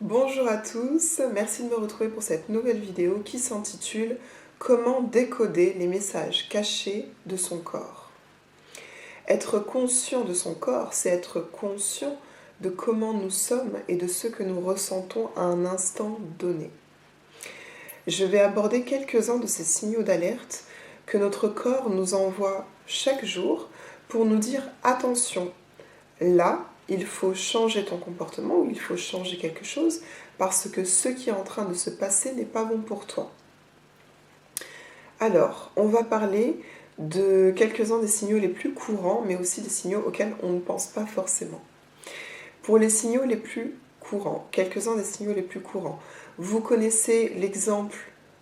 Bonjour à tous, merci de me retrouver pour cette nouvelle vidéo qui s'intitule « Comment décoder les messages cachés de son corps ». Être conscient de son corps, c'est être conscient de comment nous sommes et de ce que nous ressentons à un instant donné. Je vais aborder quelques-uns de ces signaux d'alerte que notre corps nous envoie chaque jour pour nous dire « Attention, là, il faut changer ton comportement ou il faut changer quelque chose parce que ce qui est en train de se passer n'est pas bon pour toi. » Alors, on va parler de quelques-uns des signaux les plus courants, mais aussi des signaux auxquels on ne pense pas forcément. Pour les signaux les plus courants, quelques-uns des signaux les plus courants, vous connaissez l'exemple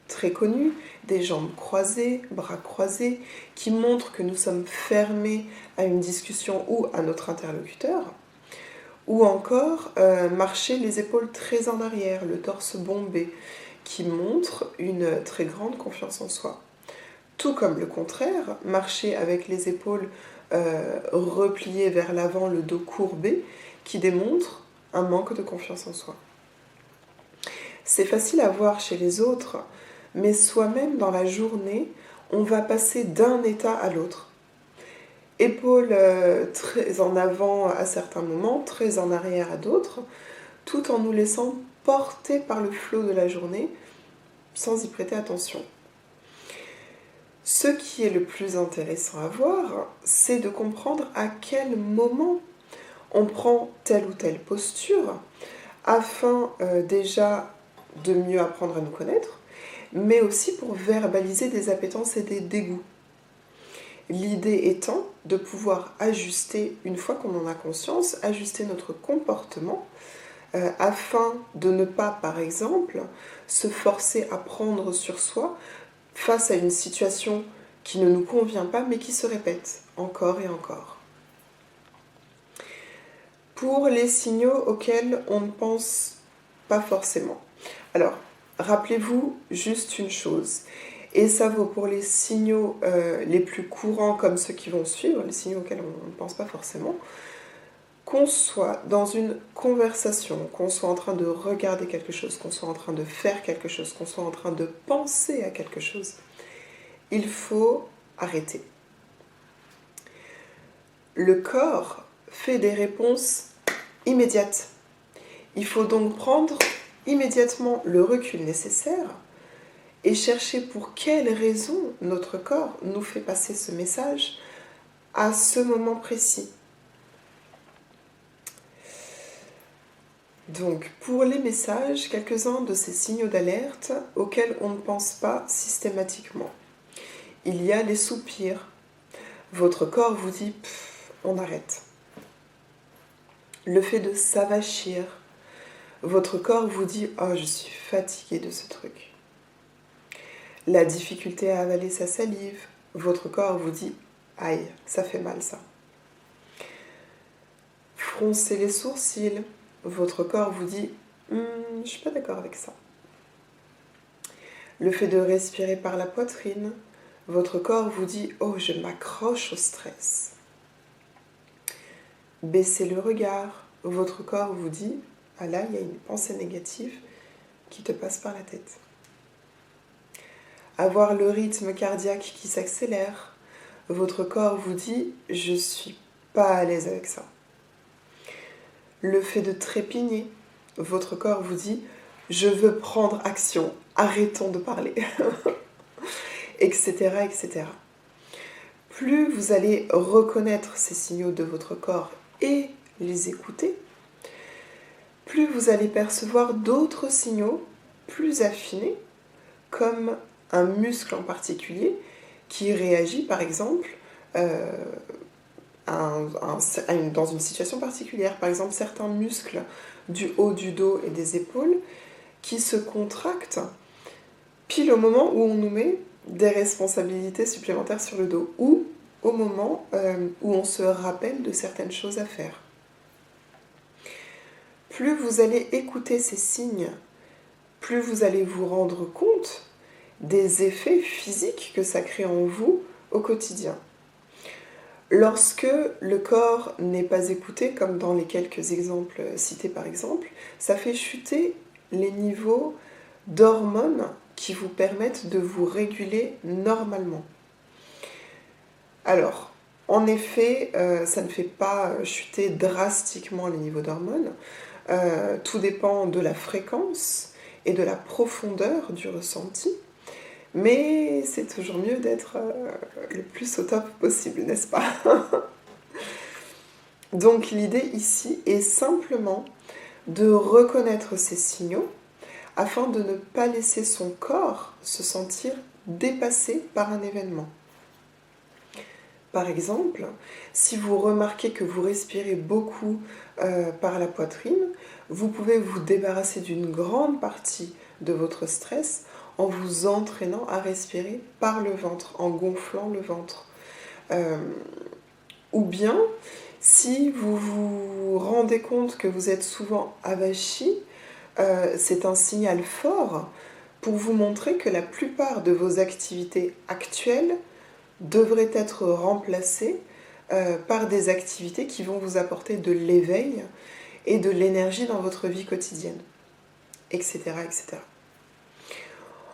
très connu des jambes croisées, bras croisés, qui montrent que nous sommes fermés à une discussion ou à notre interlocuteur. Ou encore marcher les épaules très en arrière, le torse bombé, qui montre une très grande confiance en soi. Tout comme le contraire, marcher avec les épaules repliées vers l'avant, le dos courbé, qui démontre un manque de confiance en soi. C'est facile à voir chez les autres, mais soi-même dans la journée, on va passer d'un état à l'autre. Épaules très en avant à certains moments, très en arrière à d'autres, tout en nous laissant porter par le flot de la journée sans y prêter attention. Ce qui est le plus intéressant à voir, c'est de comprendre à quel moment on prend telle ou telle posture afin déjà de mieux apprendre à nous connaître, mais aussi pour verbaliser des appétences et des dégoûts. L'idée étant de pouvoir ajuster, une fois qu'on en a conscience, ajuster notre comportement afin de ne pas, par exemple, se forcer à prendre sur soi face à une situation qui ne nous convient pas mais qui se répète encore et encore. Pour les signaux auxquels on ne pense pas forcément. Alors, rappelez-vous juste une chose. Et ça vaut pour les signaux les plus courants comme ceux qui vont suivre, les signaux auxquels on ne pense pas forcément, qu'on soit dans une conversation, qu'on soit en train de regarder quelque chose, qu'on soit en train de faire quelque chose, qu'on soit en train de penser à quelque chose, il faut arrêter. Le corps fait des réponses immédiates. Il faut donc prendre immédiatement le recul nécessaire et chercher pour quelle raison notre corps nous fait passer ce message à ce moment précis. Donc, pour les messages, quelques-uns de ces signaux d'alerte auxquels on ne pense pas systématiquement. Il y a les soupirs. Votre corps vous dit « on arrête ». Le fait de s'avachir. Votre corps vous dit « oh, je suis fatigué de ce truc ». La difficulté à avaler sa salive, votre corps vous dit « aïe, ça fait mal ça ». Froncer les sourcils, votre corps vous dit « je ne suis pas d'accord avec ça ». Le fait de respirer par la poitrine, votre corps vous dit « oh, je m'accroche au stress ». Baisser le regard, votre corps vous dit « ah là, il y a une pensée négative qui te passe par la tête ». Avoir le rythme cardiaque qui s'accélère, votre corps vous dit « je ne suis pas à l'aise avec ça ». Le fait de trépigner, votre corps vous dit « je veux prendre action, arrêtons de parler », etc., etc. Plus vous allez reconnaître ces signaux de votre corps et les écouter, plus vous allez percevoir d'autres signaux plus affinés, comme un muscle en particulier qui réagit par exemple dans une situation particulière. Par exemple, certains muscles du haut du dos et des épaules qui se contractent pile au moment où on nous met des responsabilités supplémentaires sur le dos ou au moment où on se rappelle de certaines choses à faire. Plus vous allez écouter ces signes, plus vous allez vous rendre compte des effets physiques que ça crée en vous au quotidien. Lorsque le corps n'est pas écouté, comme dans les quelques exemples cités par exemple, ça fait chuter les niveaux d'hormones qui vous permettent de vous réguler normalement. Alors, en effet, ça ne fait pas chuter drastiquement les niveaux d'hormones. Tout dépend de la fréquence et de la profondeur du ressenti. Mais c'est toujours mieux d'être le plus au top possible, n'est-ce pas? Donc l'idée ici est simplement de reconnaître ces signaux afin de ne pas laisser son corps se sentir dépassé par un événement. Par exemple, si vous remarquez que vous respirez beaucoup par la poitrine, vous pouvez vous débarrasser d'une grande partie de votre stress en vous entraînant à respirer par le ventre, en gonflant le ventre. Ou bien, si vous vous rendez compte que vous êtes souvent avachi, c'est un signal fort pour vous montrer que la plupart de vos activités actuelles devraient être remplacées par des activités qui vont vous apporter de l'éveil et de l'énergie dans votre vie quotidienne, etc., etc.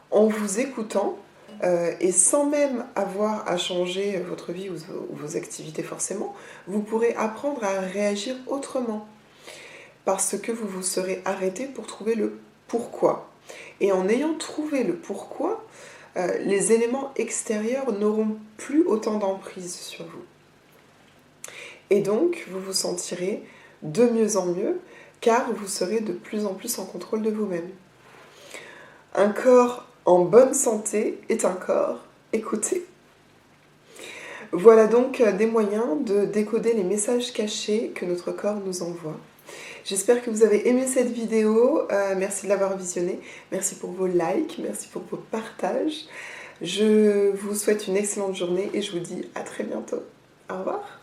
En vous écoutant, et sans même avoir à changer votre vie ou vos activités forcément, vous pourrez apprendre à réagir autrement. Parce que vous vous serez arrêté pour trouver le pourquoi. Et en ayant trouvé le pourquoi, les éléments extérieurs n'auront plus autant d'emprise sur vous. Et donc, vous vous sentirez de mieux en mieux, car vous serez de plus en plus en contrôle de vous-même. Un corps en bonne santé est un corps écouté. Voilà donc des moyens de décoder les messages cachés que notre corps nous envoie. J'espère que vous avez aimé cette vidéo, merci de l'avoir visionnée, merci pour vos likes, merci pour vos partages. Je vous souhaite une excellente journée et je vous dis à très bientôt. Au revoir.